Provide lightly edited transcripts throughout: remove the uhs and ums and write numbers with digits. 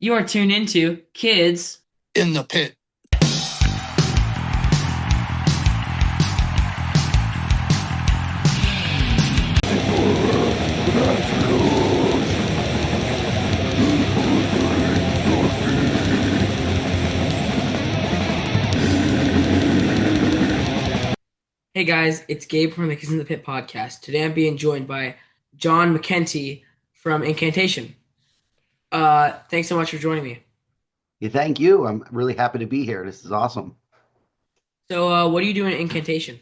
You are tuned into Kids. In the pit. Hey guys, it's Gabe from the Kids in the Pit podcast. Today I'm being joined by John McEntee from Incantation. Thanks so much for joining me. Yeah, thank you. I'm really happy to be here. This is awesome. What are you doing at Incantation?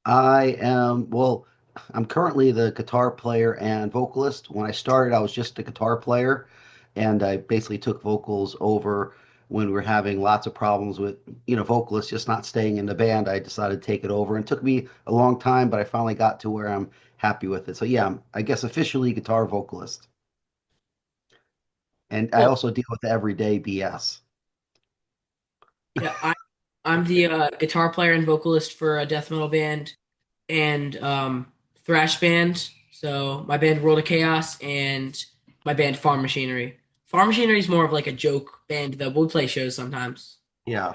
Well, I'm currently the guitar player and vocalist. When I started, I was just a guitar player, and I basically took vocals over when we were having lots of problems with, vocalists just not staying in the band. I decided to take it over, and it took me a long time, but I finally got to where I'm happy with it. So yeah, I guess officially guitar vocalist, and I Cool. also deal with the everyday BS. Yeah, I'm the guitar player and vocalist for a death metal band and thrash band. So my band World of Chaos and my band Farm Machinery. Farm Machinery is more of like a joke band that we play shows sometimes. Yeah,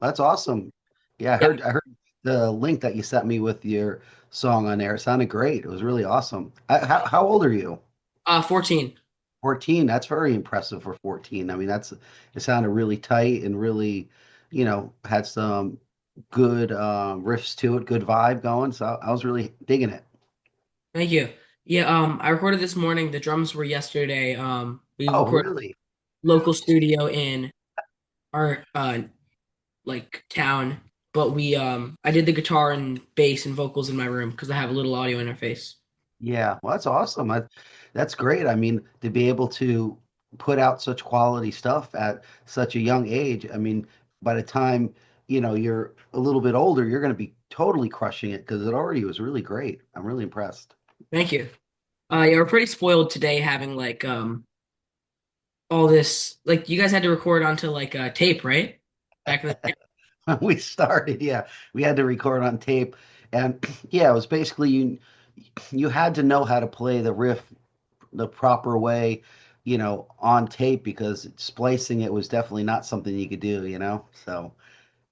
that's awesome. Yeah, Yeah, I heard the link that you sent me with your song on there. It sounded great. It was really awesome. How old are you? 14. 14. That's very impressive for 14. I mean, it sounded really tight and really, had some good riffs to it, good vibe going. So I was really digging it. Thank you. Yeah, I recorded this morning. The drums were yesterday. We Oh, recorded really? local studio in our like town, but I did the guitar and bass and vocals in my room because I have a little audio interface. Yeah, well, that's awesome. That's great. I mean, to be able to put out such quality stuff at such a young age, I mean, by the time, you're a little bit older, you're going to be totally crushing it because it already was really great. I'm really impressed. Thank you. Yeah, we're pretty spoiled today having like all this like you guys had to record onto like tape, right? Back in the day. When we started, yeah, we had to record on tape, and yeah, it was basically you had to know how to play the riff the proper way, on tape because splicing it was definitely not something you could do. So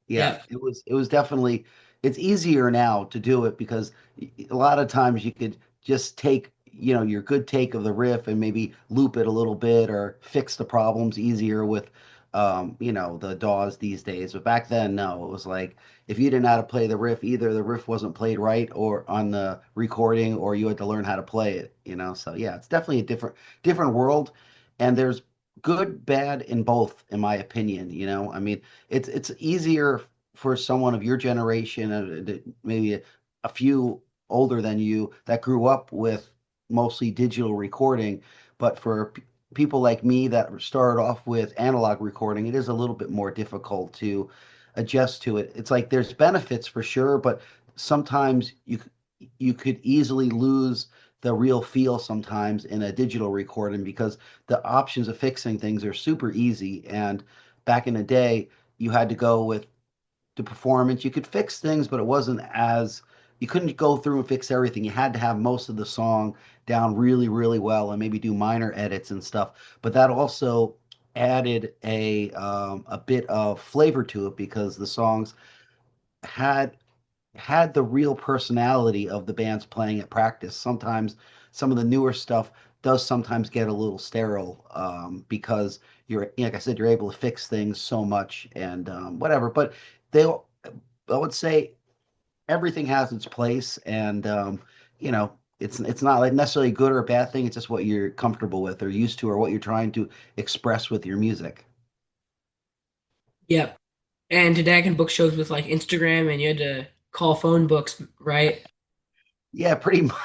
yeah, Yeah. it was definitely it's easier now to do it because a lot of times you could just take, your good take of the riff and maybe loop it a little bit or fix the problems easier with the DAWs these days. But back then, no, it was like if you didn't know how to play the riff, either the riff wasn't played right or on the recording or you had to learn how to play it. So yeah, it's definitely a different world and there's good, bad in both, in my opinion. I mean, it's easier for someone of your generation, maybe a few older than you that grew up with mostly digital recording, but for people like me that started off with analog recording, it is a little bit more difficult to adjust to it. It's like there's benefits for sure, but sometimes you could easily lose the real feel sometimes in a digital recording because the options of fixing things are super easy. And back in the day, you had to go with the performance. You could fix things, but it wasn't as you couldn't go through and fix everything. You had to have most of the song down really, really well and maybe do minor edits and stuff. But that also added a bit of flavor to it because the songs had had the real personality of the bands playing at practice. Sometimes some of the newer stuff does sometimes get a little sterile because like I said, you're able to fix things so much and whatever. But they'll, I would say everything has its place, and it's not like necessarily a good or a bad thing. It's just what you're comfortable with or used to, or what you're trying to express with your music. Yep. And today I can book shows with like Instagram and you had to call phone books, right? Yeah, pretty much.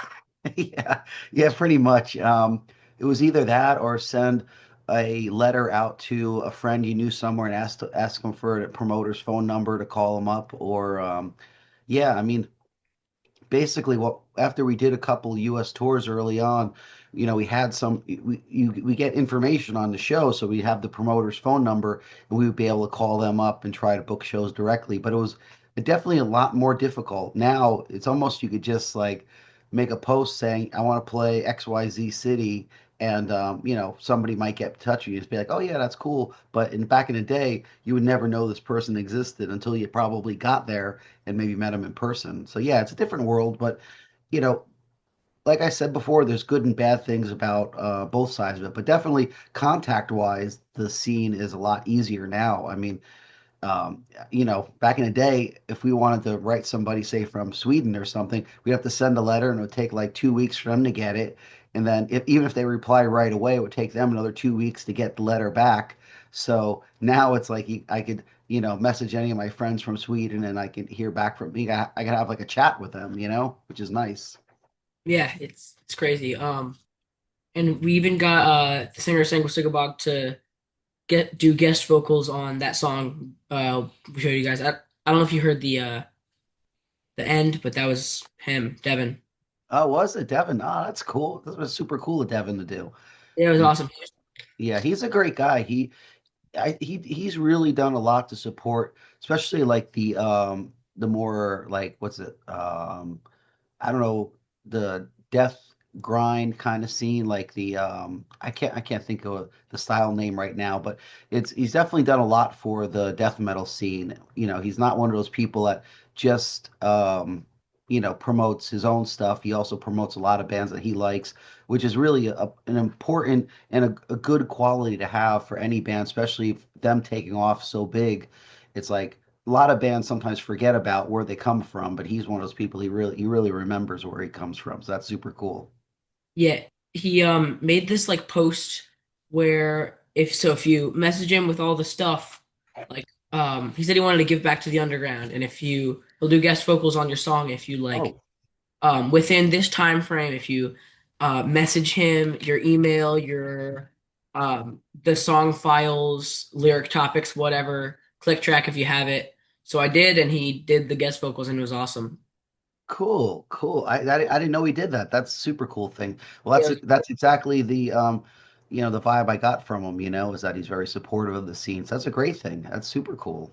Yeah, yeah, pretty much. It was either that or send a letter out to a friend you knew somewhere and ask them for a promoter's phone number to call them up. Or yeah, I mean, basically, what after we did a couple U.S. tours early on, we had we get information on the show, so we have the promoter's phone number, and we would be able to call them up and try to book shows directly. But it was definitely a lot more difficult. Now it's almost you could just like make a post saying I want to play XYZ city, and somebody might get in touch with you and be like, oh yeah, that's cool. But back in the day, you would never know this person existed until you probably got there and maybe met them in person. So yeah, it's a different world, but you know, like I said before, there's good and bad things about both sides of it. But definitely contact wise, the scene is a lot easier now. I mean, back in the day, if we wanted to write somebody, say from Sweden or something, we'd have to send a letter and it would take like 2 weeks for them to get it. And then even if they reply right away, it would take them another 2 weeks to get the letter back. So now it's like I could, message any of my friends from Sweden and I can hear back from me. I can have like a chat with them, which is nice. Yeah, it's crazy. And we even got the singer Sango Sigabog to get do guest vocals on that song we showed you guys. I don't know if you heard the end, but that was him, Devin. Oh, was it Devin? Oh, that's cool. This was super cool of Devin to do. Yeah, it was He, awesome. yeah, he's a great guy. He's really done a lot to support, especially like the more like what's it I don't know, the death grind kind of scene, like the I can't think of the style name right now, but he's definitely done a lot for the death metal scene. He's not one of those people that just promotes his own stuff. He also promotes a lot of bands that he likes, which is really an important and a good quality to have for any band, especially if them taking off so big. It's like a lot of bands sometimes forget about where they come from, but he's one of those people he really remembers where he comes from. So that's super cool. Yeah, he made this like post where if you message him with all the stuff, like he said he wanted to give back to the underground, and if you he'll do guest vocals on your song if you like Oh, within this time frame, if you message him your email, your the song files, lyric topics, whatever, click track if you have it. So I did, and he did the guest vocals, and it was awesome. cool, cool. I didn't know he did that. That's a super cool thing. Well, Yeah, that's exactly the vibe I got from him, is that he's very supportive of the scene. So that's a great thing. That's super cool.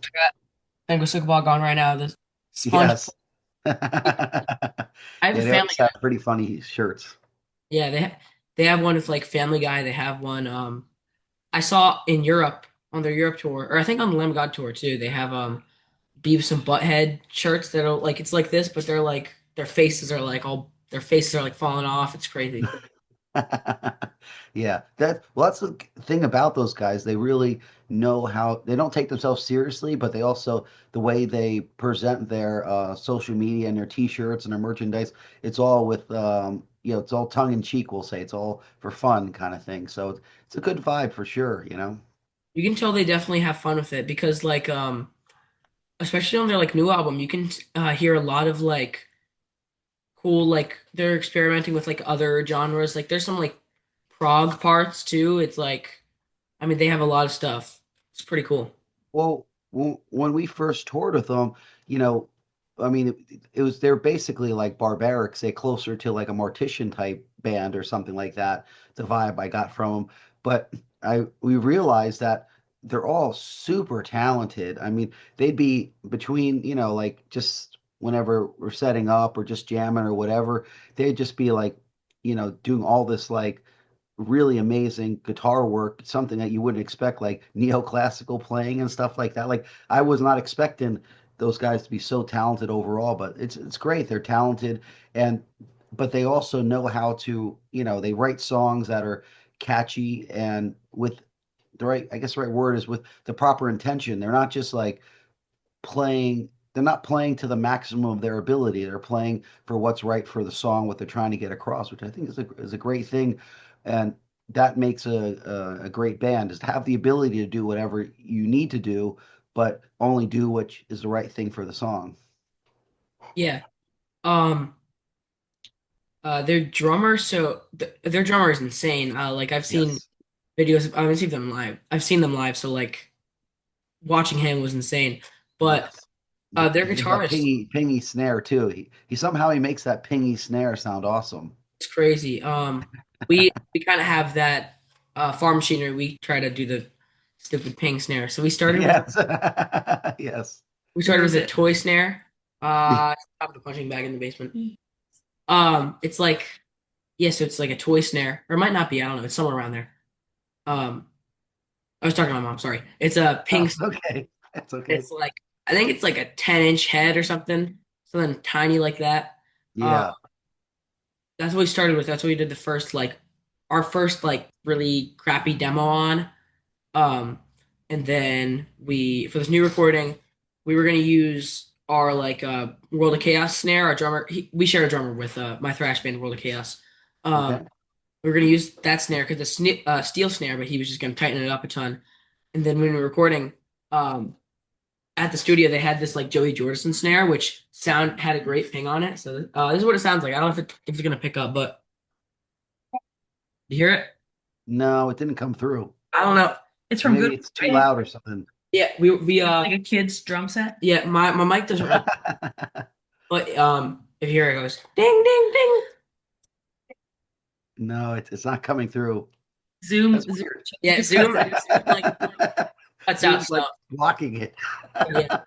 Tango Sukkabog on right now. The Sponge. Yes. I have a Yeah, they Family always have pretty funny shirts. Yeah, they have one with like Family Guy. They have one I saw in Europe on their Europe tour, or I think on the Lamb of God tour too. They have Beavis and Butthead shirts that are like it's like this, but they're like their faces are like falling off. It's crazy. Yeah, that's the thing about those guys. They really know how they don't take themselves seriously, but they also the way they present their social media and their t-shirts and their merchandise, it's all with it's all tongue in cheek, we'll say. It's all for fun kind of thing. So it's a good vibe for sure. You can tell they definitely have fun with it because like especially on their like new album, you can hear a lot of like cool like they're experimenting with like other genres. Like there's some like prog parts too. It's like I mean they have a lot of stuff. It's pretty cool. Well, when we first toured with them, you know, I mean, it was they're basically like barbaric, say closer to like a Mortician type band or something like that. The vibe I got from them, but we realized that they're all super talented. I mean, they'd be between, like just whenever we're setting up or just jamming or whatever, they'd just be like, doing all this like really amazing guitar work, something that you wouldn't expect, like neoclassical playing and stuff like that. Like I was not expecting those guys to be so talented overall, but it's great. They're talented and but they also know how to, they write songs that are catchy and with I guess the right word is with the proper intention. They're not just like they're not playing to the maximum of their ability. They're playing for what's right for the song, what they're trying to get across, which I think is a great thing. And that makes a great band is to have the ability to do whatever you need to do, but only do what is the right thing for the song. Yeah. Um their drummer, their drummer is insane. Like I've seen Yes. videos, I haven't seen them live. I've seen them live, so like watching him was insane. But Yes. their He has a guitarist pingy snare too. He somehow he makes that pingy snare sound awesome. is crazy. We kind of have that farm machinery. We try to do the stupid ping snare. So Yes. Yes. we started with a toy snare. Top of the punching bag in the basement. It's like Yeah, so it's like a toy snare, or it might not be. I don't know. It's somewhere around there. Um, I was talking to my mom. Sorry. It's a Oh, pink. okay. That's okay. It's like I think it's like a 10-inch head or something, something tiny like that. Uh, Yeah. that's what we started with. That's what we did the first like our first like really crappy demo on. Um, and then we for this new recording, we were gonna use our like World of Chaos snare. Our drummer, we share a drummer with my thrash band, World of Chaos. Okay. We were gonna use that snare because the steel snare, but he was just gonna tighten it up a ton. And then when we were recording, um, at the studio, they had this like Joey Jordison snare, which sound had a great ping on it. So this is what it sounds like. I don't know if it's gonna pick up, but you hear it? No, it didn't come through. I don't know. It's from Good Maybe it's too Friday. loud or something. Yeah, we like a kid's drum set. Yeah, my mic doesn't really, but if you hear it, it goes ding ding ding. No, it's not coming through. Zoom, That's Zoom. weird. Yeah, Zoom like cuts out Zoom's like stuff. blocking it. Yeah,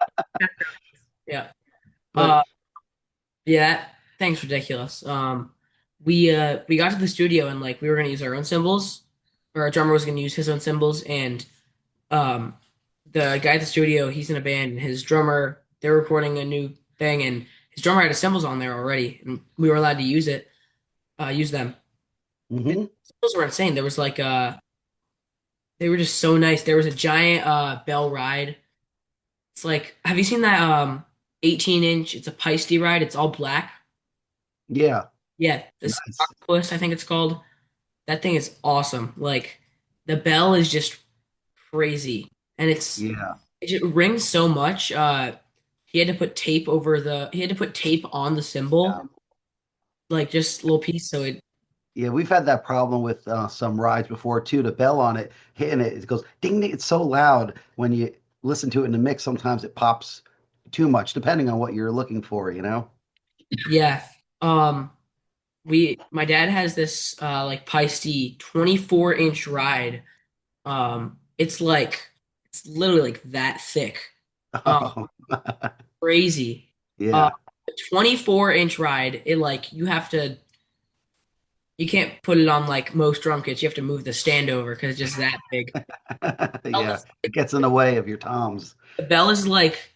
yeah. But Yeah, that thing's ridiculous. We got to the studio and like we were gonna use our own cymbals, or our drummer was gonna use his own cymbals, and um, the guy at the studio, he's in a band, and his drummer, they're recording a new thing, and his drummer had his cymbals on there already, and we were allowed to use them. The hmm cymbals were insane. There was like they were just so nice. There was a giant bell ride. It's like, have you seen that 18-inch? It's a Paiste ride. It's all black. Yeah, Yeah, this nice. octopus, I think it's called. That thing is awesome. Like the bell is just crazy, and Yeah. it just rings so much. He had to put tape over the. He had to put tape on the Yeah. cymbal, like just a little piece, so it. Yeah, we've had that problem with some rides before too. The bell on it, hitting it, it goes ding ding. It's so loud when you listen to it in the mix. Sometimes it pops too much, depending on what you're looking for, you know? Yeah. My dad has this like Paiste 24-inch ride. It's literally like that thick. Um, Oh, crazy. Uh, yeah. a 24-inch ride. It like you can't put it on like most drum kits. You have to move the stand over because it's just that big. Bell Yeah. is, It gets in the way of your toms. the bell is like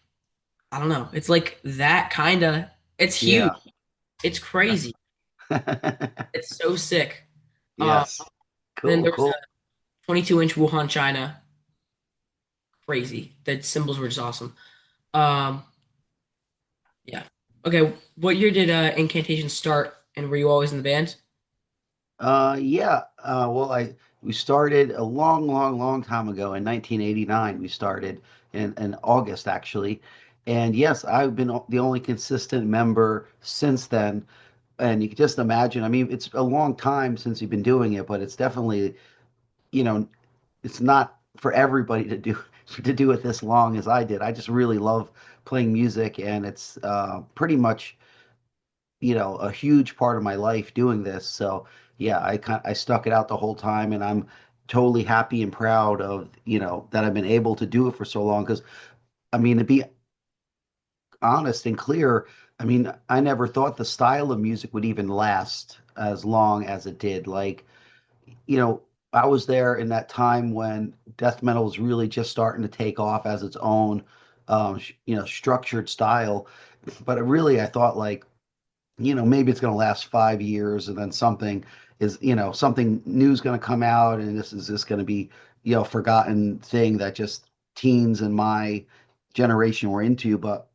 I don't know. It's like that kind of. It's huge. Yeah. It's crazy. It's so sick. Um, Yes. then Cool, there was cool. a 22-inch Wuhan China. Crazy. The cymbals were just awesome. Um, yeah. Okay. What year did Incantation start, and were you always in the band? Yeah. Well, I we started a long, long, long time ago in 1989. We started in August actually, and yes, I've been the only consistent member since then. And you can just imagine. I mean, it's a long time since you've been doing it, but it's definitely, you know, it's not for everybody to do to do it this long as I did. I just really love playing music, and it's pretty much a huge part of my life doing this. So yeah, I stuck it out the whole time, and I'm totally happy and proud of that I've been able to do it for so long. Because I mean, to be honest and clear, I mean, I never thought the style of music would even last as long as it did. Like, you know, I was there in that time when death metal was really just starting to take off as its own, structured style. But I thought like, maybe it's going to last 5 years, and then something new is going to come out, and this is just going to be, forgotten thing that just teens in my generation were into. But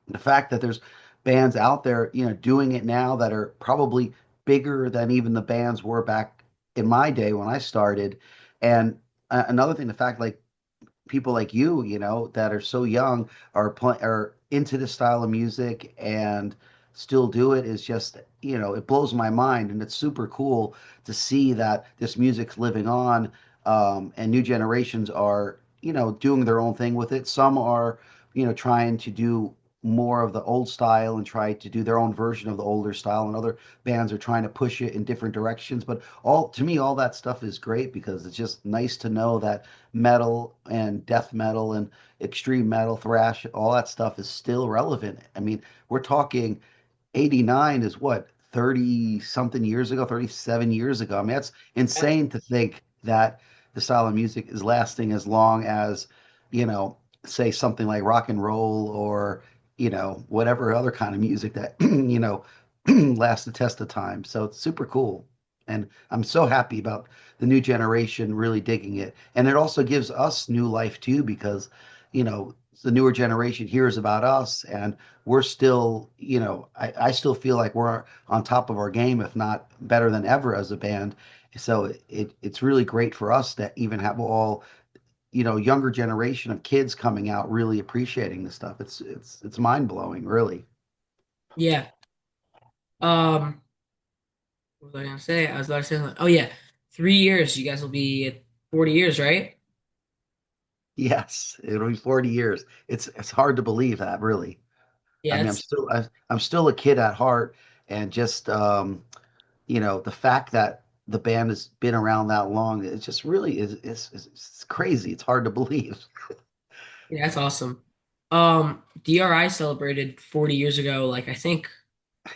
the fact that there's bands out there, doing it now that are probably bigger than even the bands were back in my day when I started. And another thing, the fact like people like you, that are so young are into this style of music and still do it is just, it blows my mind, and it's super cool to see that this music's living on, and new generations are, doing their own thing with it. Some are, trying to do more of the old style and try to do their own version of the older style, and other bands are trying to push it in different directions. But all to me, all that stuff is great because it's just nice to know that metal and death metal and extreme metal, thrash, all that stuff is still relevant. I mean, we're talking 89 is what? 30 something years ago, 37 years ago. I mean, that's insane to think that the style of music is lasting as long as, you know, say something like rock and roll or, whatever other kind of music that, lasts the test of time. So it's super cool. And I'm so happy about the new generation really digging it. And it also gives us new life too, because, the newer generation hears about us and we're still, I still feel like we're on top of our game, if not better than ever as a band. So it's really great for us to even have all, younger generation of kids coming out really appreciating this stuff. It's mind blowing, really. Yeah. What was I gonna say? I was about to say, oh yeah, 3 years. You guys will be at 40 years, right? Yes, it'll be 40 years. It's hard to believe that, really. I Yeah, mean, it's I'm still a kid at heart, and just the fact that the band has been around that long, it just really is it's crazy. It's hard to believe. yeah, that's awesome. DRI celebrated 40 years ago, like I think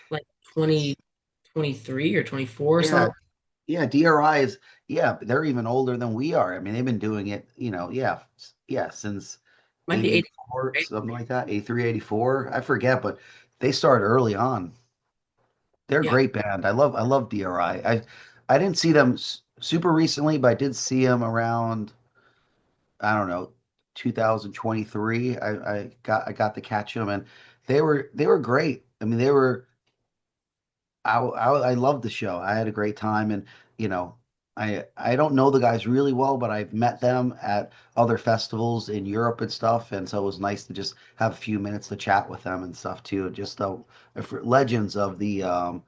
like 2023 or 24 or Yeah, something. yeah, DRI is, yeah, they're even older than we are. I mean, they've been doing it, yeah, since Might be 80, 84, right? something like that, 83, 84. I forget, but they started early on. They're a Yeah, great band. I love DRI. I didn't see them super recently, but I did see them around, I don't know, 2023. I got to catch them, and they were great. I mean, I loved the show. I had a great time, and you know, I don't know the guys really well, but I've met them at other festivals in Europe and stuff, and so it was nice to just have a few minutes to chat with them and stuff too. Just legends of the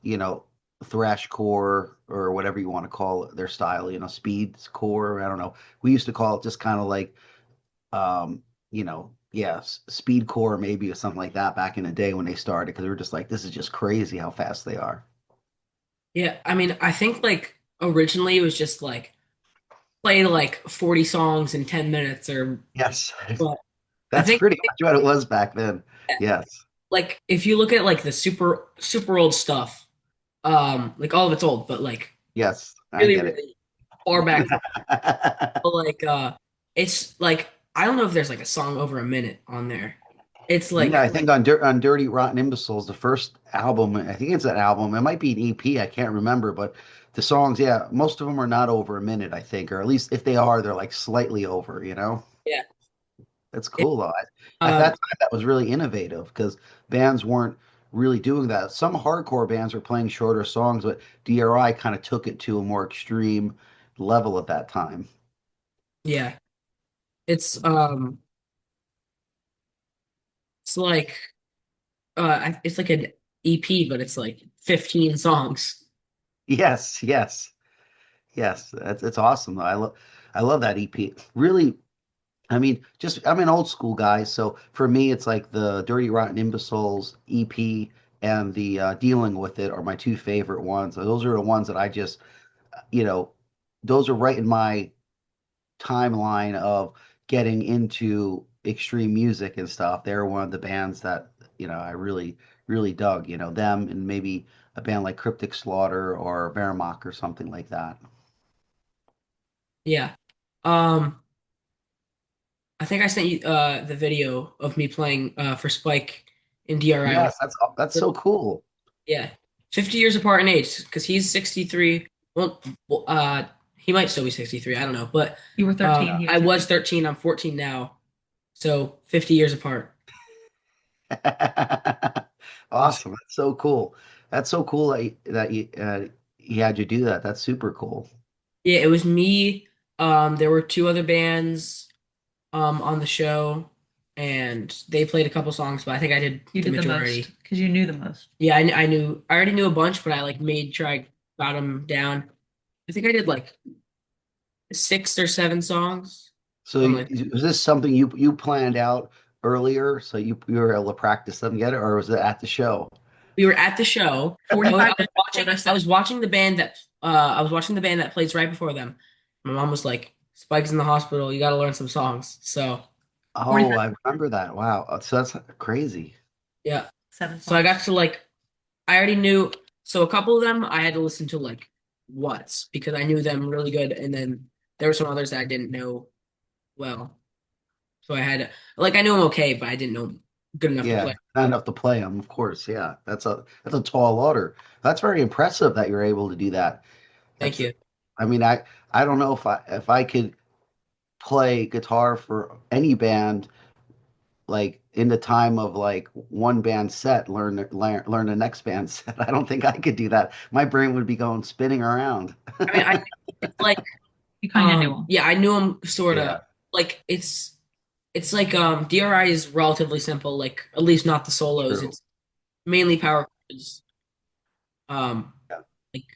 you know, thrash core or whatever you want to call it, their style. Speed core. I don't know. We used to call it just kind of like yeah, speed core maybe or something like that back in the day when they started because we were just like, this is just crazy how fast they are. yeah. I mean, I think like originally it was just like play like 40 songs in 10 minutes or Yes, but I that's think pretty much what it was back then. Yes, like if you look at like the super old stuff, like all of it's old, but like yes, I really get it. really far back from like it's like I don't know if there's like a song over a minute on there. It's Yeah, like I think on Dirty Rotten Imbeciles, the first album, I think it's an album. It might be an EP, I can't remember, but the songs, yeah, most of them are not over a minute, I think, or at least if they are, they're like slightly over. yeah. That's It, cool though. At that um time, that was really innovative because bands weren't really doing that. Some hardcore bands were playing shorter songs, but DRI kind of took it to a more extreme level at that time. yeah. It's it's like it's like an EP, but it's like 15 songs. Yes, yes, yes. It's awesome though. I love that EP. Really, I mean, just I'm an old school guy, so for me, it's like the Dirty Rotten Imbeciles EP and the Dealing with It are my two favorite ones. Those are the ones that I just, you know, those are right in my timeline of getting into extreme music and stuff. They're one of the bands that, I really, really dug, them and maybe a band like Cryptic Slaughter or Wehrmacht or something like that. Yeah. Um I think I sent you the video of me playing for Spike in DRI when Yes, that's so cool. yeah. 50 years apart in age because he's 63. Well, he might still be 63, I don't know, but You were 13, he I was was 50. 13, I'm 14 now. So 50 years apart. Awesome. Awesome. That's so cool. That's so cool he had you do that. That's super cool. Yeah, it was me. There were two other bands on the show, and they played a couple songs, but I think I did You the did the majority. most because you knew the most. Yeah, I already knew a bunch, but I like made sure I got them down. I think I did like 6 or 7 songs. So Something like was this something you planned out earlier so you were able to practice them get it, or was it at the show? we were at the show. I was, 45 I was minutes before watching the I set. was watching the band that I was watching the band that plays right before them. My mom was like, Spike's in the hospital, you gotta learn some songs. So 45 Oh, I remember that. Wow. So that's crazy. yeah. 7 So I songs. got to like I already knew So a couple of them I had to listen to like once because I knew them really good, and then there were some others that I didn't know well. So I had to, like I knew them okay, but I didn't know 'em good enough to Yeah, play. not enough to play them, of course. Yeah, that's a tall order. That's very impressive that you're able to do that. Thank That's, you. I mean, I don't know if I could play guitar for any band like in the time of like one band set, learn the next band set. I don't think I could do that. My brain would be going spinning around. I mean, I it's like You kind of knew him. yeah, I knew them sort of Yeah, like it's like DRI is relatively simple, like at least not the solos. true. It's mainly power chords. Um, Yeah. like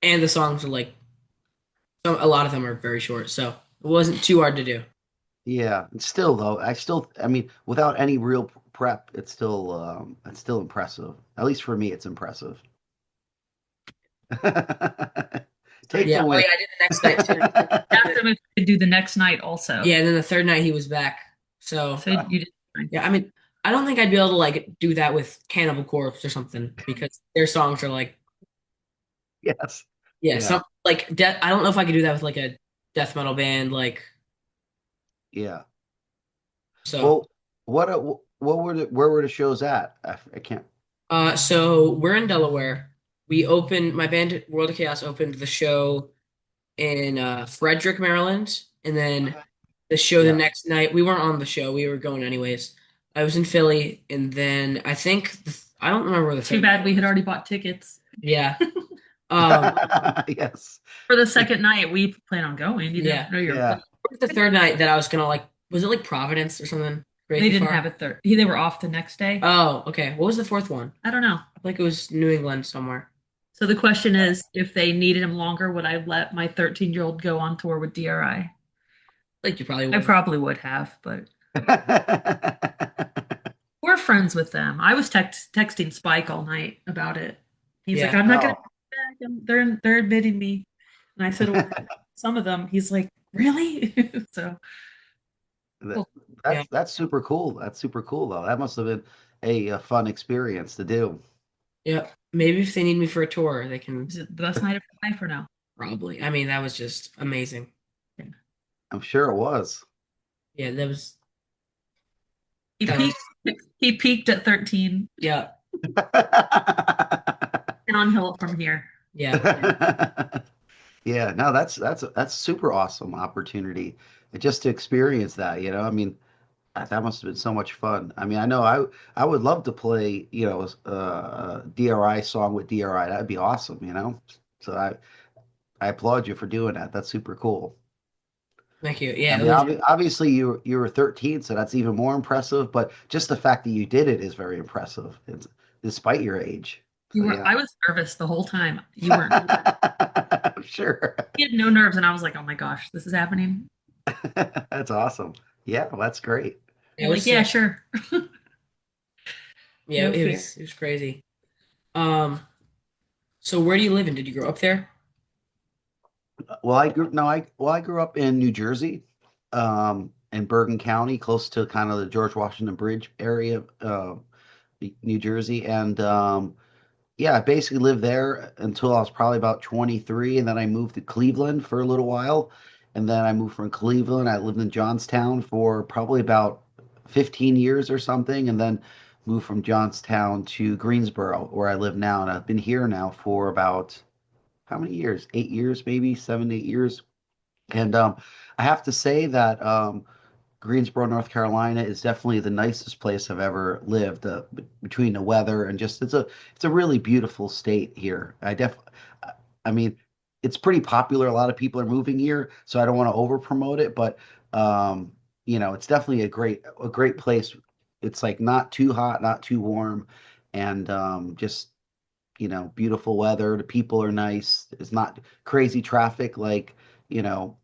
and the songs are like a lot of them are very short, so it wasn't too hard to do. Yeah, and still though, I mean, without any real prep, it's still impressive. At least for me, it's impressive. Take Yeah. the Oh win. yeah, I did the next night too. Asked him if he could do the next night also. Yeah, and then the third night he was back. So So you did fine. yeah, I mean, I don't think I'd be able to like do that with Cannibal Corpse or something because their songs are like Yes. yeah, Yeah. some like death. I don't know if I could do that with like a death metal band like Yeah. so. Well, where were the shows at? I can't. So we're in Delaware. We opened my band World of Chaos opened the show in Frederick, Maryland, and then the show the Yeah. next night. We weren't on the show. We were going anyways. I was in Philly, and then I think I don't remember where the Too third night bad we had was. already bought tickets. Yeah. Um. Yes. For the second night, we plan on going. You didn't Yeah. know you were Yeah. playing. Where was the third night that I was gonna like? Was it like Providence or something They crazy didn't far? have a third. They were off the next day. Oh, okay. What was the fourth one? I don't know. I think it was New England somewhere. So the question is, if they needed him longer, would I let my 13-year-old go on tour with DRI? Like you probably I would. probably would have, but we're friends with them. I was texting Spike all night about it. He's like, Yeah. I'm not gonna Oh, come back. They're admitting me. And I said, well, some of them. He's like, really? So that, well, Yeah. that's super cool. That's super cool though. That must have been a fun experience to do. Yeah. Maybe if they need me for a tour, they can is it the best night of your life or no? probably. I mean, that was just amazing. Yeah. I'm sure it was. Yeah, He that was peaked. He peaked at 13 yeah, and on hill from here. yeah, Yeah, no, that's super awesome opportunity just to experience that, you know. I mean, that must have been so much fun. I mean, I would love to play, a DRI song with DRI. That'd be awesome, you know. So I applaud you for doing that. That's super cool. thank you. I Yeah, it mean, was obviously you were 13, so that's even more impressive. But just the fact that you did it is very impressive, despite your age. You So were. yeah, I was nervous the whole time. You weren't. sure. He had no nerves, and I was like, "Oh my gosh, this is happening." That's awesome. Yeah, well, that's great. it You're was like, "Yeah, sick. sure, Yeah, no fear." it was crazy. Um, so where do you live in? Did you grow up there? Well, I grew no, I well, I grew up in New Jersey, in Bergen County, close to kind of the George Washington Bridge area, New Jersey, and yeah, I basically lived there until I was probably about 23, and then I moved to Cleveland for a little while, and then I moved from Cleveland. I lived in Johnstown for probably about 15 years or something, and then moved from Johnstown to Greensboro, where I live now, and I've been here now for about how many years? 8 years, maybe 7, 8 years. And I have to say that Greensboro, North Carolina is definitely the nicest place I've ever lived. Between the weather and just it's a really beautiful state here. I mean, it's pretty popular. A lot of people are moving here, so I don't want to over promote it, but um, it's definitely a great place. It's like not too hot, not too warm, and just beautiful weather. The people are nice. It's not crazy traffic like,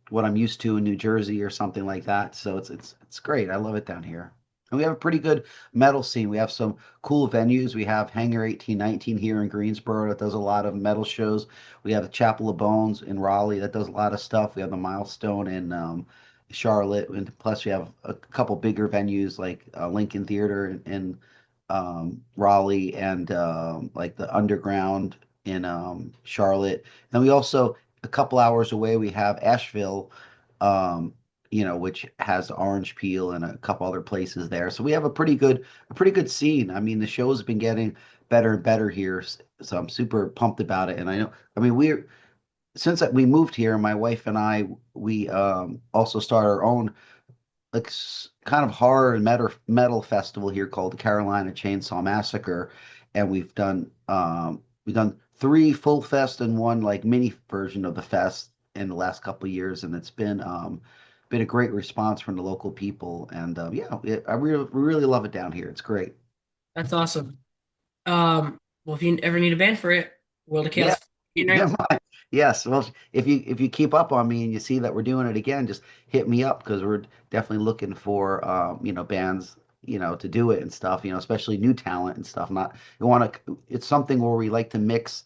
what I'm used to in New Jersey or something like that. So it's great. I love it down here. And we have a pretty good metal scene. We have some cool venues. We have Hangar 1819 here in Greensboro that does a lot of metal shows. We have the Chapel of Bones in Raleigh that does a lot of stuff. We have the Milestone in Charlotte, and plus we have a couple bigger venues like Lincoln Theater in Raleigh and like the Underground. in Charlotte. Then we also a couple hours away we have Asheville, um, which has Orange Peel and a couple other places there. So we have a pretty good scene. I mean, the show's been getting better and better here, so I'm super pumped about it. And I know, I mean, we're since we moved here, my wife and I, we also started our own like kind of horror and metal festival here called the Carolina Chainsaw Massacre, and we've done three full fest and one like mini version of the fest in the last couple of years, and it's been a great response from the local people, and yeah, I really love it down here. It's great. That's awesome. Well, if you ever need a band for it, World of Yeah, Chaos. yeah, yes. Well, if you keep up on me and you see that we're doing it again, just hit me up because we're definitely looking for bands to do it and stuff. Especially new talent and stuff. Not you want to. It's something where we like to mix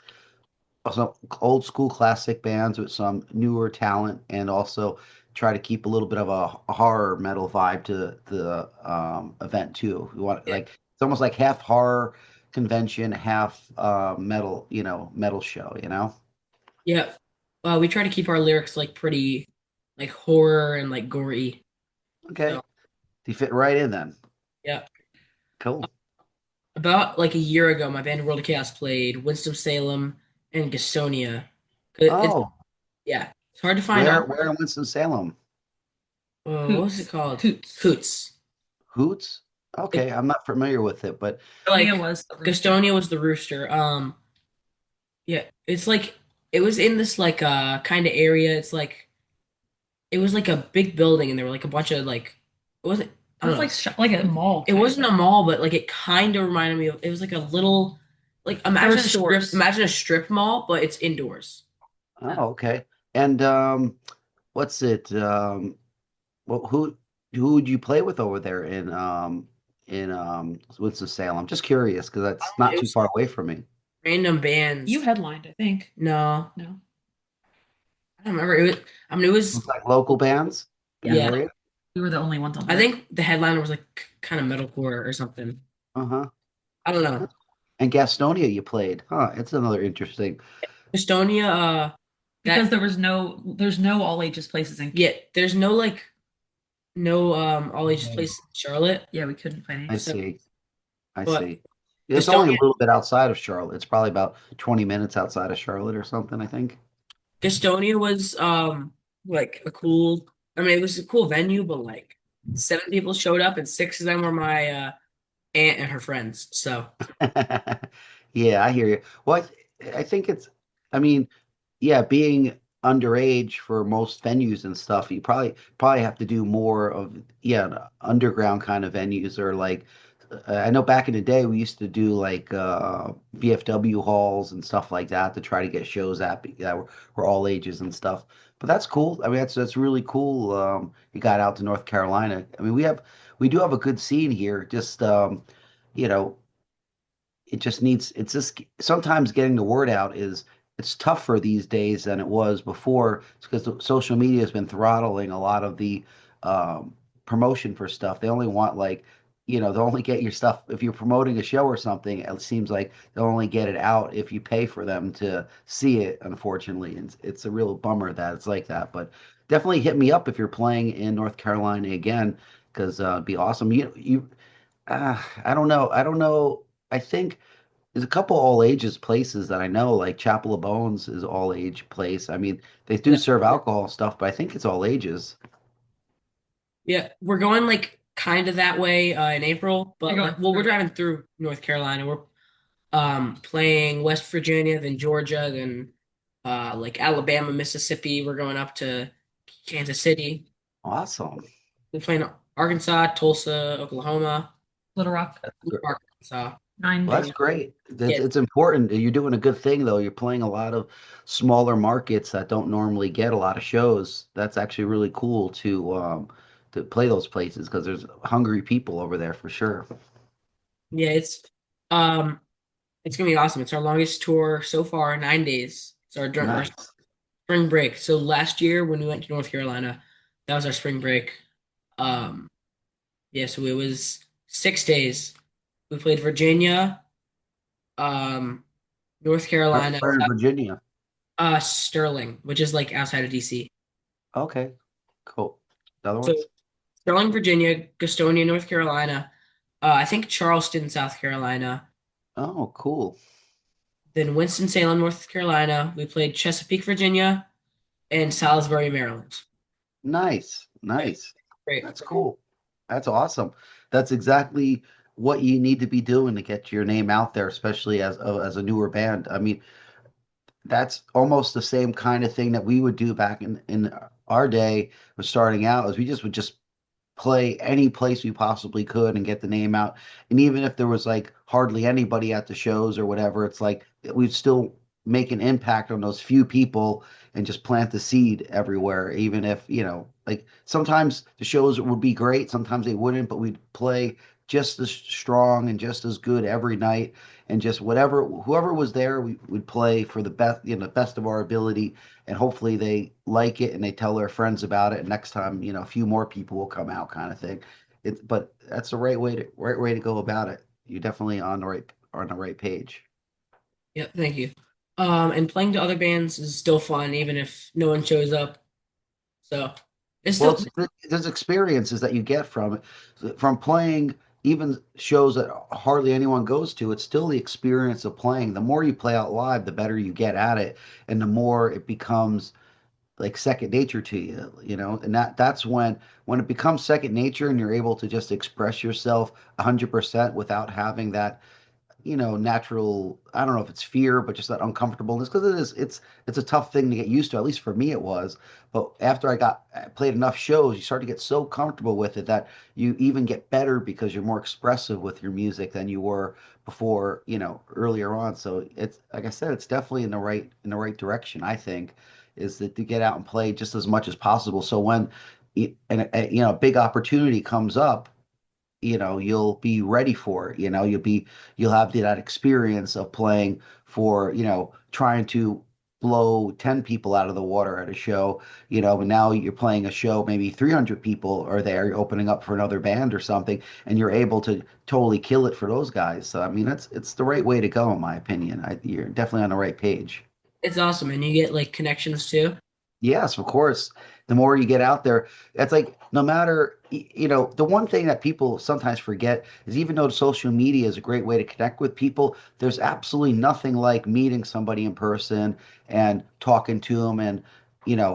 some old school classic bands with some newer talent and also try to keep a little bit of a horror metal vibe to the event too. We want Yeah. like it's almost like half horror convention, half metal show, Yeah. We try to keep our lyrics like pretty like horror and like gory. Okay. So You fit right in then. yeah. Cool. About like a year ago, my band World of Chaos played Winston-Salem and Gastonia. It's Oh, yeah, it's hard to find on. where in Winston-Salem? What was it Hoots. called? Hoots. Hoots. Hoots? It Okay, I'm not familiar with it, but Sonia like was the rooster. Gastonia was the rooster. Yeah, it's like it was in this like kind of area. It's like it was like a big building, and there were like a bunch of like it wasn't It I don't was know. like like a mall It kind wasn't of. a mall, but like it kind of reminded me of. It was like a little like There were stores. imagine a strip mall, but it's indoors. oh, okay. And what's it? Well, who would you play with over there in Winston-Salem? I'm just curious because that's not It too was far away from me. random You bands. headlined, I think. No, No. I don't remember. I mean, it Looks was like local bands in Yeah, the yeah. area. we were the only ones on the I bill. think the headliner was like kind of metalcore or something. Uh-huh. I don't know. And Gastonia you played. Huh, it's another interesting. Estonia, Because that there's no all ages places in. yeah. There's no like no all ages place in Charlotte. Yeah, we couldn't find I any. So, see. I but see. It's only a Gastonia, little bit outside of Charlotte. It's probably about 20 minutes outside of Charlotte or something, I think. Gastonia was like a cool. I mean, it was a cool venue, but like 7 people showed up, and 6 of them were my aunt and her friends. So Yeah, I hear you. Well, I think I mean, yeah, being underage for most venues and stuff, you probably have to do more of underground kind of venues or like I know back in the day we used to do like VFW halls and stuff like that to try to get shows that were all ages and stuff. But that's cool. I mean, that's really cool. You got out to North Carolina. I mean, we do have a good scene here. Just you know it's just sometimes getting the word out is it's tougher these days than it was before. It's because the social media has been throttling a lot of the um, promotion for stuff. They only want like they'll only get your stuff if you're promoting a show or something. It seems like they'll only get it out if you pay for them to see it, unfortunately. And it's a real bummer that it's like that, but definitely hit me up if you're playing in North Carolina again because it'd be awesome. I don't know. I don't know. I think there's a couple all ages places that I know, like Chapel of Bones is all age place. I mean, they do yeah, serve alcohol stuff, but I think it's all ages. yeah, we're going like kind of that way in April, You're but going like, well, we're through. driving through North Carolina. We're playing West Virginia, then Georgia, then like Alabama, Mississippi. We're going up to Kansas City. Awesome. We're playing Arkansas, Tulsa, Oklahoma, Little Rock. Arkansas. Well, 9 days. that's great. Yeah, It's important. You're doing a good thing, though. You're playing a lot of smaller markets that don't normally get a lot of shows. That's actually really cool to play those places because there's hungry people over there for sure. yeah, um it's gonna be awesome. It's our longest tour so far, 9 days. It's our Nice. spring break. So last year when we went to North Carolina, that was our spring break. Um, yeah, so it was 6 days. We played Virginia, um, North Carolina, Where in Virginia? Sterling, which is like outside of DC. Okay, cool. The other So ones? Sterling, Virginia, Gastonia, North Carolina, I think Charleston, South Carolina, Oh, cool. then Winston-Salem, North Carolina. We played Chesapeake, Virginia, and Salisbury, Maryland. Nice, Yeah, nice. great. That's cool. That's awesome. That's exactly what you need to be doing to get your name out there, especially as a newer band. I mean, that's almost the same kind of thing that we would do back in our day was starting out, is we just would just play any place we possibly could and get the name out. And even if there was like hardly anybody at the shows or whatever, it's like we'd still make an impact on those few people and just plant the seed everywhere. Even if, like sometimes the shows would be great, sometimes they wouldn't, but we'd play just as strong and just as good every night. And just whoever was there, we would play for the best, the best of our ability, and hopefully they like it and they tell their friends about it. And next time, a few more people will come out, kind of thing. But that's the right way to go about it. You're definitely on the right page. Yep, thank you. And playing to other bands is still fun, even if no one shows up. So it's Well, still there's experiences that you get from playing even shows that hardly anyone goes to. It's still the experience of playing. The more you play out live, the better you get at it, and the more it becomes like second nature to you. And that's when it becomes second nature and you're able to just express yourself 100% without having that natural, I don't know if it's fear, but just that uncomfortableness, because it's a tough thing to get used to. At least for me it was. But after I played enough shows, you start to get so comfortable with it that you even get better because you're more expressive with your music than you were before, earlier on. So it's like I said, it's definitely in the right direction, I think, is that to get out and play just as much as possible. So when a big opportunity comes up, you'll be ready for it. You'll have that experience of playing for, trying to blow 10 people out of the water at a show, but now you're playing a show, maybe 300 people are there, you're opening up for another band or something, and you're able to totally kill it for those guys. So I mean, it's the right way to go, in my opinion. You're definitely on the right page. it's awesome, and you get like connections too. Yes, of course. The more you get out there, it's like no matter, the one thing that people sometimes forget is even though social media is a great way to connect with people, there's absolutely nothing like meeting somebody in person and talking to them and,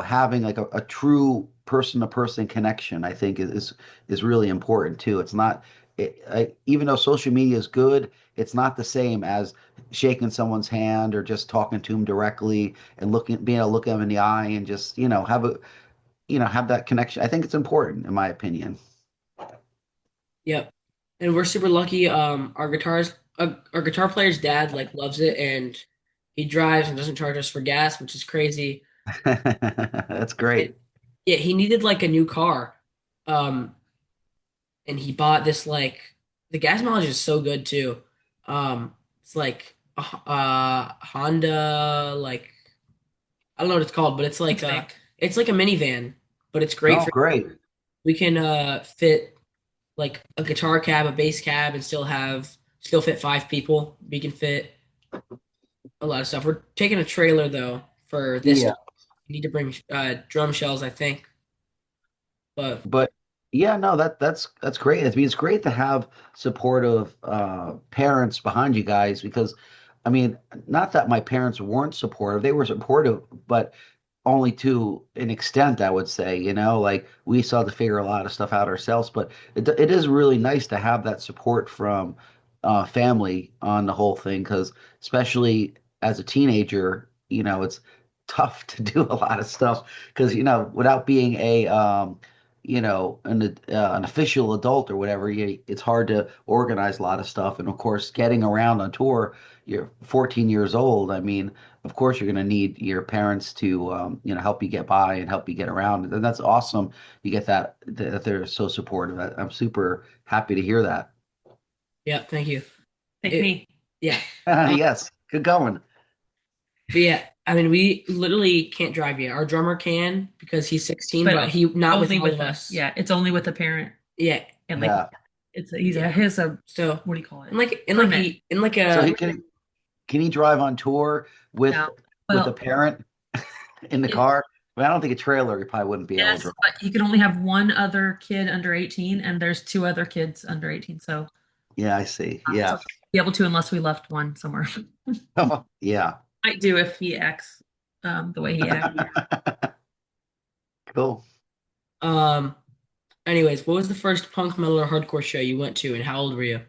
having like a true person-to-person connection, I think is really important too. It's not, even though social media is good, it's not the same as shaking someone's hand or just talking to them directly and being able to look them in the eye and just have that connection. I think it's important, in my opinion. Yep, and we're super lucky. Our guitar player's dad like loves it, and he drives and doesn't charge us for gas, which is crazy. That's And great. yeah, he needed like a new car, um, and he bought this like the gas mileage is so good too. It's like a Honda, like I don't know what it's called, but It's big. it's like a minivan, but it's great Oh, for great. we can fit like a guitar cab, a bass cab, and still fit 5 people. We can fit a lot of stuff. We're taking a trailer though for this. Yeah. We need to bring drum shells, I think. But But yeah, no, that's great. I mean, it's great to have supportive parents behind you guys because, I mean, not that my parents weren't supportive; they were supportive, but only to an extent, I would say. Like we still have to figure a lot of stuff out ourselves. But it is really nice to have that support from family on the whole thing because, especially as a teenager, it's tough to do a lot of stuff because without being an official adult or whatever, it's hard to organize a lot of stuff. And of course, getting around on tour, you're 14 years old. I mean, of course, you're going to need your parents to, help you get by and help you get around. And that's awesome. You get that they're so supportive. I'm super happy to hear that. yeah, thank you. Take It, me. yeah. Yes, good going. But yeah, I mean, we literally can't drive yet. Our drummer can because he's 16, but But he not with only all with of the us. yeah, it's only with the parent Yeah, and like Yeah. he's a yeah. his So what do you call it? in like Permit. in like So a he can can he drive on tour No. with a Well, parent in the it, car? I don't think a trailer he probably wouldn't be able to yes, drive. but you can only have one other kid under 18, and there's two other kids under 18. Yeah, I see. So Yeah. be able to unless we left one somewhere. Yeah. Might do if he acts the way he acts. Cool. Um, anyways, what was the first punk metal or hardcore show you went to, and how old were you?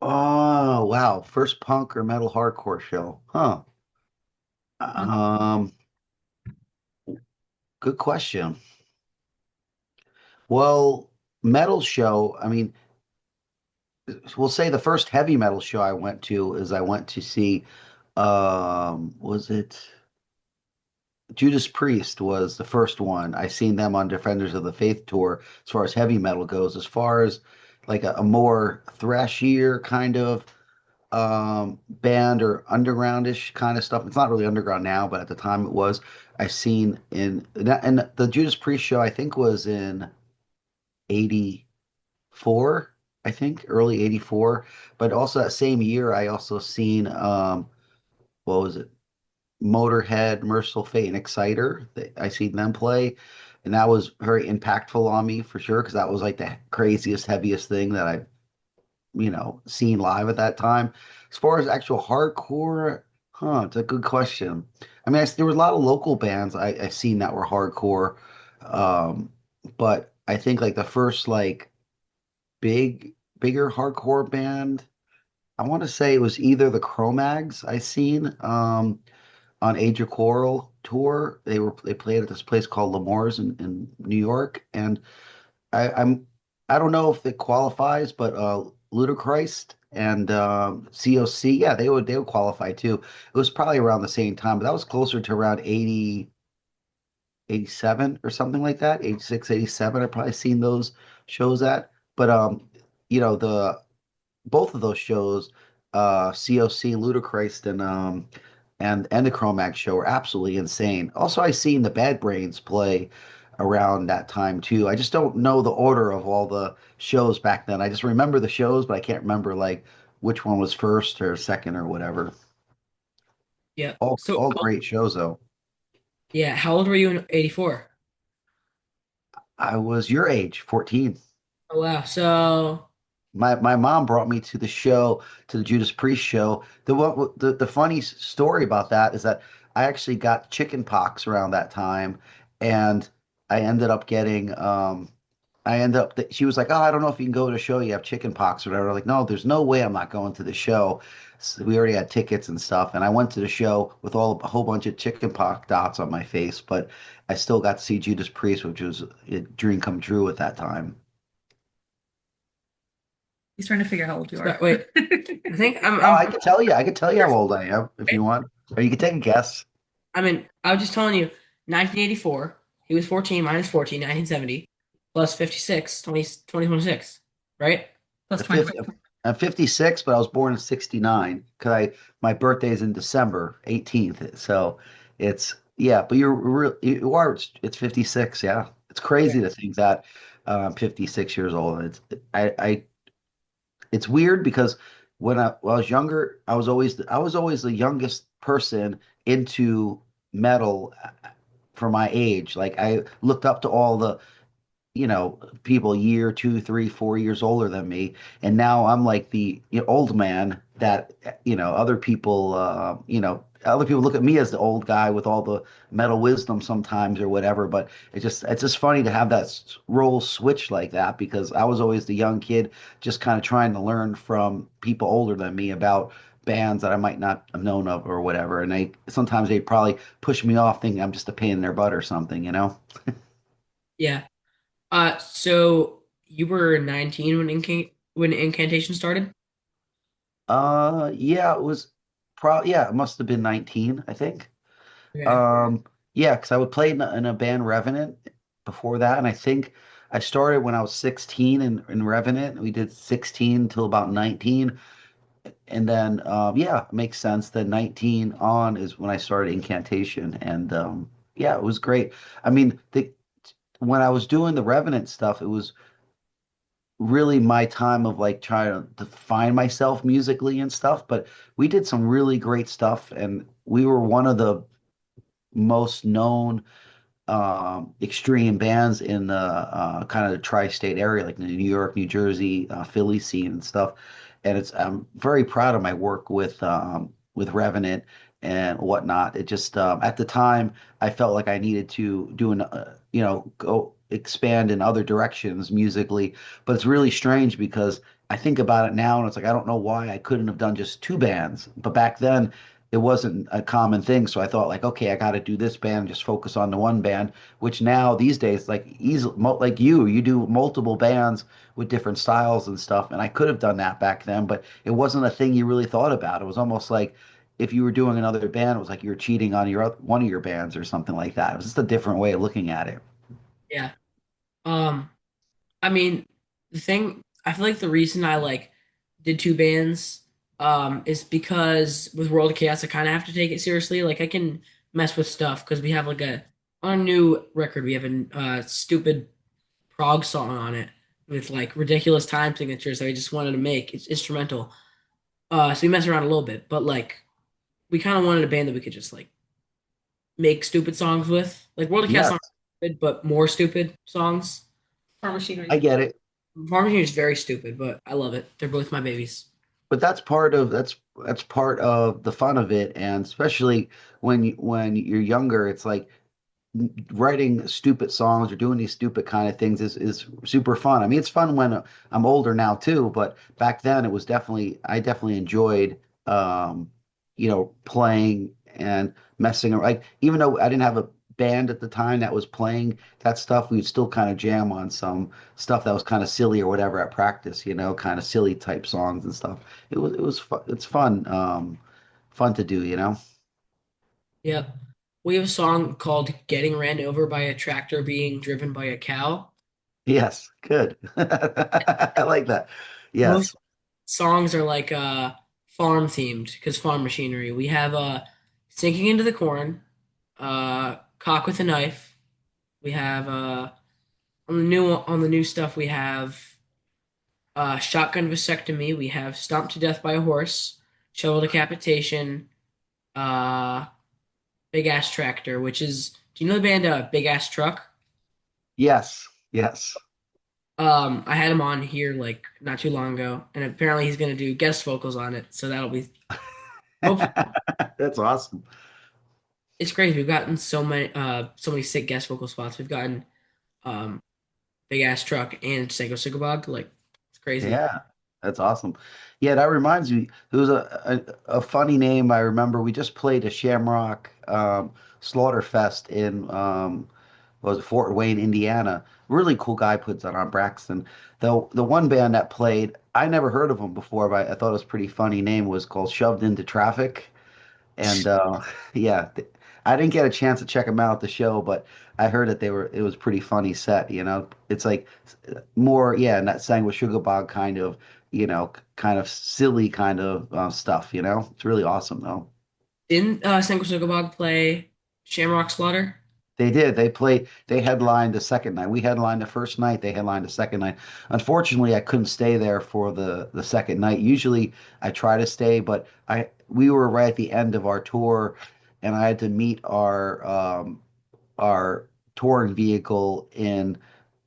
Oh, wow. First punk or metal hardcore show. Huh. Um, Good question. Well, metal show, I mean, we'll say the first heavy metal show I went to is I went to see was it Judas Priest was the first one. I seen them on Defenders of the Faith tour as far as heavy metal goes. As far as like a more thrashier kind of band or undergroundish kind of stuff. It's not really underground now, but at the time it was. I seen in and the Judas Priest show I think was in '84, I think early '84. But also that same year I also seen what was it? Motorhead, Merciful Fate, and Exciter. I seen them play, and that was very impactful on me for sure because that was like the craziest, heaviest thing that I've seen live at that time. As far as actual hardcore, it's a good question. I mean, there were a lot of local bands I seen that were hardcore, um, but I think like the first like bigger hardcore band, I want to say it was either the Cro-Mags I seen. On Age of Quarrel tour. They played at this place called Lemore's in New York, and I'm I don't know if it qualifies, but Ludacris and COC, yeah, they would qualify too. It was probably around the same time, but that was closer to around 80, 87 or something like that. 86, 87. I've probably seen those shows at. But the both of those shows, COC, Ludacris, and the Chromax show are absolutely insane. Also, I seen the Bad Brains play around that time too. I just don't know the order of all the shows back then. I just remember the shows, but I can't remember like which one was first or second or whatever. Yeah. All great shows though. Yeah, how old were you in '84? I was your age, 14. Oh wow. So My mom brought me to the show, to the Judas Priest show. The funny story about that is that I actually got chicken pox around that time, and I ended up getting she was like, "Oh, I don't know if you can go to the show. You have chicken pox or whatever." Like, no, there's no way I'm not going to the show. So we already had tickets and stuff, and I went to the show with a whole bunch of chicken pox dots on my face, but I still got to see Judas Priest, which was a dream come true at that time. He's trying to figure out how old you are. wait, I think Oh, I could tell you how old I am if you want, or you could take a guess. I was just telling you, 1984, he was 14 minus 14, 1970, plus 56, 2026, right? Plus I'm 20. 50, I'm 56, but I was born in '69 because I my birthday's in December 18th. So it's yeah, but you are it's 56. Yeah, it's Okay. crazy to think that I'm 56 years old. I it's weird because when I was younger, I was always the youngest person into metal for my age. Like I looked up to all the people a year, 2, 3, 4 years older than me, and now I'm like the old man that other people look at me as the old guy with all the metal wisdom sometimes or whatever. But it's just funny to have that role switch like that because I was always the young kid, just kind of trying to learn from people older than me about bands that I might not have known of or whatever, and they probably push me off thinking I'm just a pain in their butt or something. Yeah. So you were 19 when Incantation started? Yeah, it was probably yeah, it must have been 19, I think. Okay. Um, yeah, because I would play in a band Revenant before that, and I think I started when I was 16 in Revenant. We did 16 till about 19, and then yeah, it makes sense. Then 19 on is when I started Incantation, and yeah, it was great. I mean, the when I was doing the Revenant stuff, it was really my time of like trying to find myself musically and stuff, but we did some really great stuff, and we were one of the most known extreme bands in the kind of the tri-state area, like the New York, New Jersey, Philly scene and stuff. And it's I'm very proud of my work with Revenant and whatnot. It just at the time I felt like I needed to do an go expand in other directions musically, but it's really strange because I think about it now and it's like I don't know why I couldn't have done just two bands, but back then it wasn't a common thing. So I thought like, okay, I got to do this band, just focus on the one band, which now these days, like easy, like you do multiple bands with different styles and stuff. And I could have done that back then, but it wasn't a thing you really thought about. It was almost like if you were doing another band, it was like you were cheating on one of your bands or something like that. It was just a different way of looking at it. Yeah. Um, I mean, the thing I feel like the reason I like did two bands is because with World of Chaos I kind of have to take it seriously. Like I can mess with stuff because we have like a on a new record we have a stupid prog song on it with like ridiculous time signatures that we just wanted to make. It's instrumental. So we mess around a little bit, but like we kind of wanted a band that we could just like make stupid songs with. Like World of Chaos Yes, songs, are stupid, but more stupid songs. Farm Machinery I is get it. Farm Machine is very stupid, but I love it. They're both my babies. But that's part of the fun of it, and especially when you're younger, it's like writing stupid songs or doing these stupid kind of things is super fun. I mean, it's fun when I'm older now too, but back then it was definitely I definitely enjoyed playing and messing around. Like even though I didn't have a band at the time that was playing that stuff, we'd still kind of jam on some stuff that was kind of silly or whatever at practice, kind of silly type songs and stuff. It was fun. It's fun fun to do, you know. Yep. We have a song called Getting Ran Over by a Tractor Being Driven by a Cow. Yes, good. I like that. Yes. Most songs are like farm themed because farm machinery. We have Sinking into the Corn, Cock with a Knife. We have on the new stuff we have Shotgun Vasectomy. We have Stomped to Death by a Horse, Shovel Decapitation, uh, Big Ass Tractor, which is do you know the band Big Ass Truck? Yes. Yes. I had him on here like not too long ago, and apparently he's gonna do guest vocals on it, so that'll be hopefully That's awesome. it's crazy. We've gotten so many sick guest vocal spots. We've gotten um Big Ass Truck and Sango Sigabog. Like it's crazy. Yeah, that's awesome. Yeah, that reminds me. There was a funny name I remember. We just played a Shamrock Slaughterfest in what was it, Fort Wayne, Indiana. Really cool guy puts that on Braxton. The one band that played, I never heard of them before, but I thought it was a pretty funny name. Was called Shoved into Traffic. And yeah, I didn't get a chance to check them out at the show, but I heard that it was pretty funny set, you know. It's like more, yeah, not saying with Sugar Bog kind of, kind of silly kind of stuff, you know. It's really awesome though. Didn't Sango Sigabog play Shamrock Slaughter? They did. They headlined the second night. We headlined the first night, they headlined the second night. Unfortunately, I couldn't stay there for the second night. Usually I try to stay, but we were right at the end of our tour and I had to meet our touring vehicle in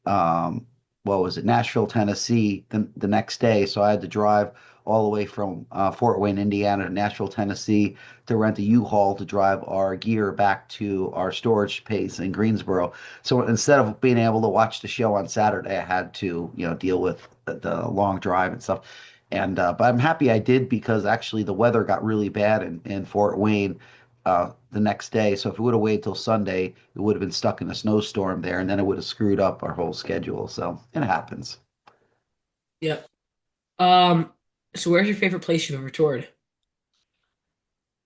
um, what was it, Nashville, Tennessee, the next day. So I had to drive all the way from Fort Wayne, Indiana to Nashville, Tennessee to rent a U-Haul to drive our gear back to our storage space in Greensboro. So instead of being able to watch the show on Saturday, I had to, deal with the long drive and stuff. And but I'm happy I did because actually the weather got really bad in Fort Wayne the next day. So if we would have waited till Sunday, it would have been stuck in a snowstorm there, and then it would have screwed up our whole schedule. So it happens. Yep. Um, so where's your favorite place you've ever toured?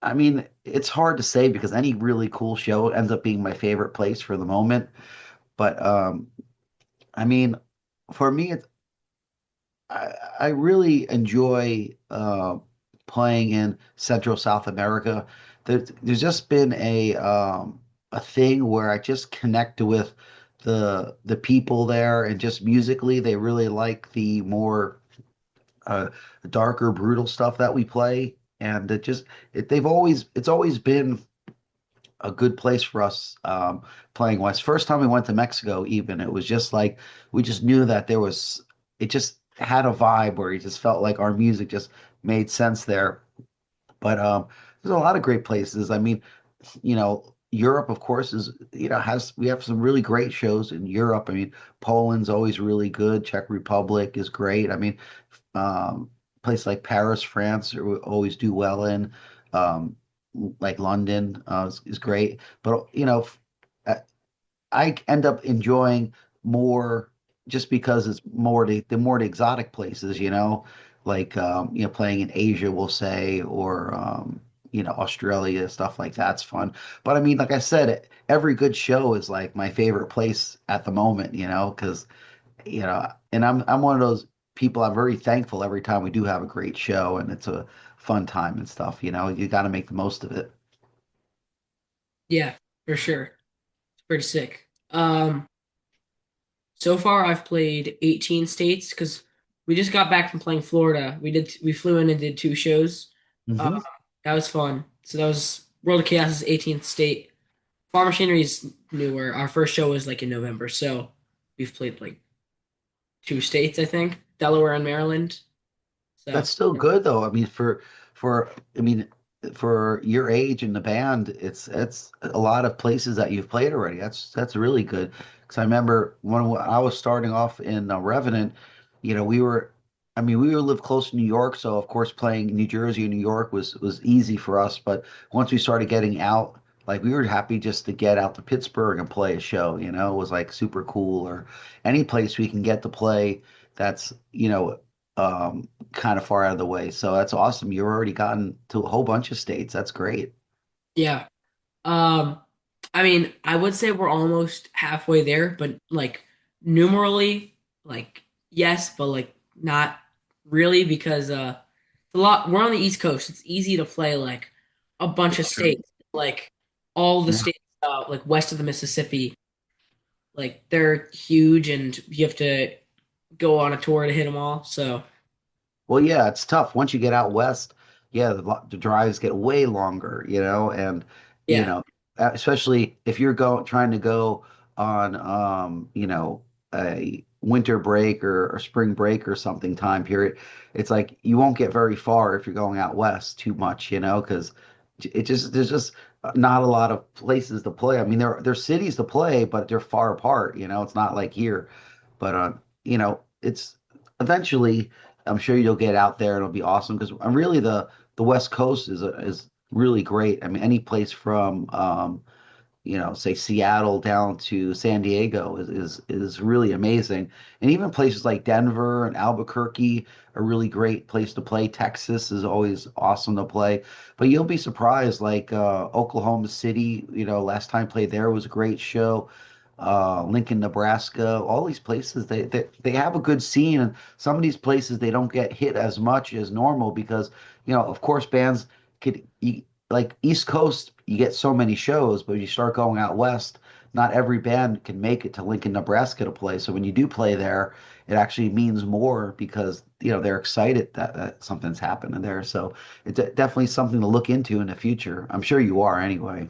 I mean, it's hard to say because any really cool show ends up being my favorite place for the moment. But I mean, for me, I really enjoy playing in Central South America. There's just been a thing where I just connect with the people there, and just musically, they really like the more uh, darker, brutal stuff that we play. And it's always been a good place for us playing West. First time we went to Mexico, even it was just like we just knew that it just had a vibe where you just felt like our music just made sense there. But there's a lot of great places. I mean, Europe, of course, is, has we have some really great shows in Europe. I mean, Poland's always really good. Czech Republic is great. I mean, um, place like Paris, France, we always do well in. Um, like London is great. But uh, I end up enjoying more just because it's more the exotic places, like playing in Asia, we'll say, or Australia, stuff like that's fun. But I mean, like I said, every good show is like my favorite place at the moment, because and I'm one of those people. I'm very thankful every time we do have a great show and it's a fun time and stuff. You got to make the most of it. Yeah, for sure. It's pretty sick. So far I've played 18 states because we just got back from playing Florida. We flew in and did two shows. Uh, Hmm. that was fun. So that was World of Chaos's 18th state. Farm Machinery is newer. Our first show was like in November, so we've played like two states, I think, Delaware and Maryland. So That's still good though. I mean, for I mean, for your age in the band, it's a lot of places that you've played already. That's really good. Because I remember when I was starting off in Revenant, we were, I mean, we live close to New York, so of course playing New Jersey and New York was easy for us. But once we started getting out, like we were happy just to get out to Pittsburgh and play a show. It was like super cool, or any place we can get to play that's kind of far out of the way. So that's awesome. You've already gotten to a whole bunch of states. That's great. yeah. Um, I mean, I would say we're almost halfway there, but like numerally, like yes, but like not really because a lot we're on the East Coast. It's easy to play like a bunch of It's true. states, like all the Yeah. states like west of the Mississippi, like they're huge and you have to go on a tour to hit them all. So, Well, yeah, it's tough once you get out west. Yeah, the drives get way longer, and you yeah. know, especially if you're trying to go on, a winter break or spring break or something time period. It's like you won't get very far if you're going out west too much, because there's just not a lot of places to play. I mean, there's cities to play, but they're far apart. It's not like here, but it's eventually. I'm sure you'll get out there and it'll be awesome because really the West Coast is really great. I mean, any place from say Seattle down to San Diego is really amazing. And even places like Denver and Albuquerque are really great place to play. Texas is always awesome to play. But you'll be surprised, like Oklahoma City, last time I played there was a great show. Lincoln, Nebraska, all these places they have a good scene, and some of these places they don't get hit as much as normal because of course bands could like East Coast, you get so many shows, but when you start going out west, not every band can make it to Lincoln, Nebraska to play. So when you do play there, it actually means more because they're excited that something's happening there. So it's definitely something to look into in the future. I'm sure you are anyway.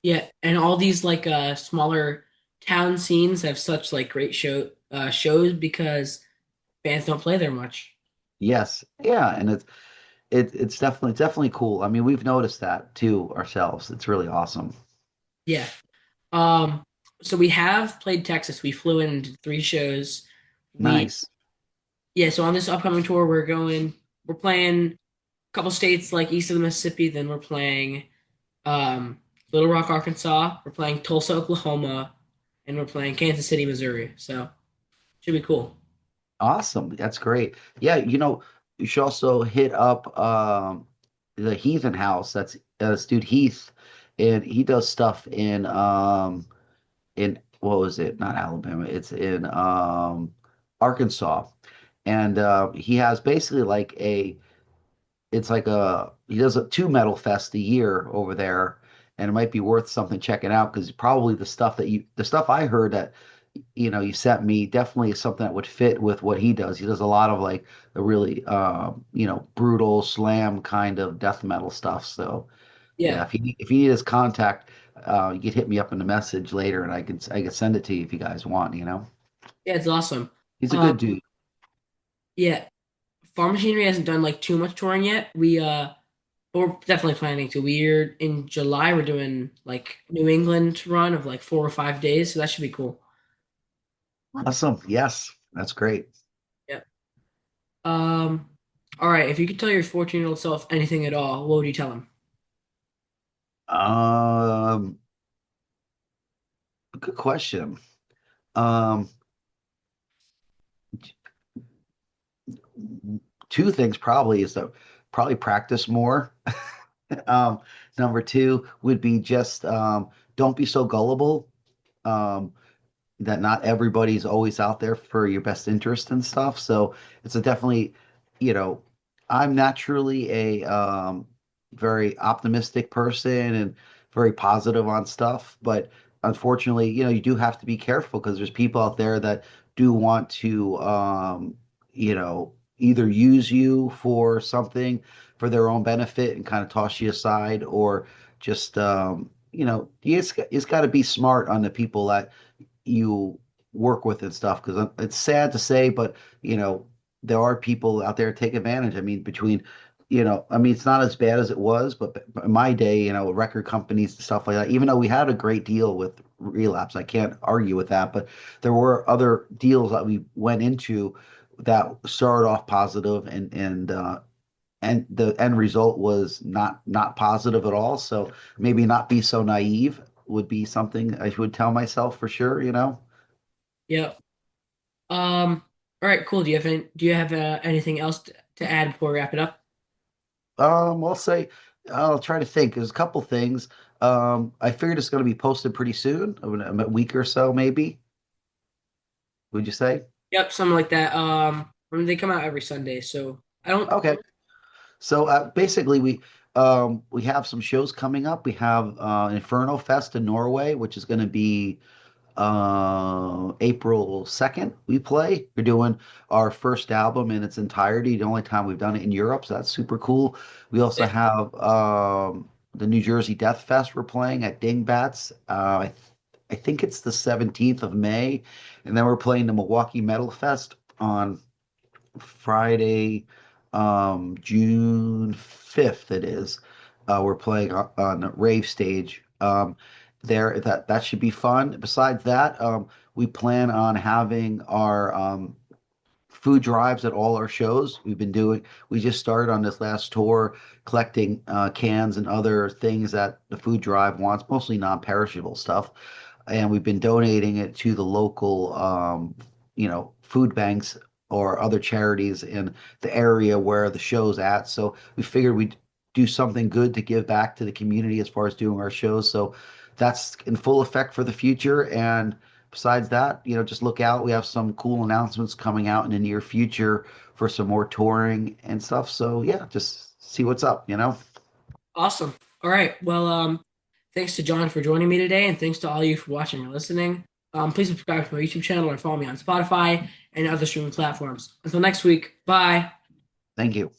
Yeah, and all these like smaller town scenes have such like great shows because bands don't play there much. Yes, yeah, and it's definitely cool. I mean, we've noticed that too ourselves. It's really awesome. Yeah. Um, so we have played Texas. We flew in and did three shows. We Nice. Yeah, so on this upcoming tour we're playing a couple states like east of the Mississippi, then we're playing Little Rock, Arkansas, we're playing Tulsa, Oklahoma, and we're playing Kansas City, Missouri. So should be cool. Awesome. That's great. Yeah, you should also hit up the Heathen House. That's this dude Heath, and he does stuff in what was it? Not Alabama. It's in Arkansas. And he has basically like he does two metal fest a year over there. and it might be worth something checking out because probably the stuff I heard that you sent me definitely is something that would fit with what he does. He does a lot of like the really brutal slam kind of death metal stuff. So yeah, Yeah, if you need his contact, you could hit me up in the message later, and I could send it to you if you guys want. yeah, it's awesome. He's a Um, good dude. yeah, Farm Machinery hasn't done like too much touring yet. But we're definitely planning to. We're in July. We're doing like New England run of like 4 or 5 days, so that should be cool. Awesome. Yes, that's great. Yeah. Um. All right. If you could tell your 14-year-old self anything at all, what would you tell him? Um, Good question. Um, Two things probably is to probably practice more. Um, Number two would be just don't be so gullible. Um, that not everybody's always out there for your best interest and stuff. So it's a definitely, you know, I'm naturally a very optimistic person and very positive on stuff, but unfortunately, you do have to be careful because there's people out there that do want to, either use you for something for their own benefit and kind of toss you aside, or just, you just got to be smart on the people that you work with and stuff because it's sad to say, but you know, there are people out there take advantage. I mean, it's not as bad as it was, but in my day, record companies and stuff like that, even though we had a great deal with Relapse, I can't argue with that, but there were other deals that we went into that started off positive and the end result was not positive at all. So maybe not be so naive would be something I would tell myself for sure. Yeah. All right. Cool. Do you have anything else to add before we wrap it up? I'll say I'll try to think. There's a couple things. I figured it's going to be posted pretty soon, a week or so, maybe. Would you say? Yep, something like that. I mean, they come out every Sunday, so I don't. Okay. So basically, we have some shows coming up. We have Inferno Fest in Norway, which is going to be April 2nd. We play. We're doing our first album in its entirety. The only time we've done it in Europe, so that's super cool. We also have the New Jersey Death Fest. We're playing at Dingbats. I think it's the 17th of May, and then we're playing the Milwaukee Metal Fest on Friday, June 5th it is. We're playing on Rave Stage. There that should be fun. Besides that, we plan on having our food drives at all our shows. We just started on this last tour collecting cans and other things that the food drive wants, mostly non-perishable stuff. And we've been donating it to the local, food banks or other charities in the area where the show's at. So we figured we'd do something good to give back to the community as far as doing our shows. So that's in full effect for the future. And besides that, just look out. We have some cool announcements coming out in the near future for some more touring and stuff. So yeah, just see what's up. Awesome. All right. Well, thanks to John for joining me today, and thanks to all you for watching and listening. Please subscribe to my YouTube channel or follow me on Spotify and other streaming platforms. Until next week, bye. Thank you.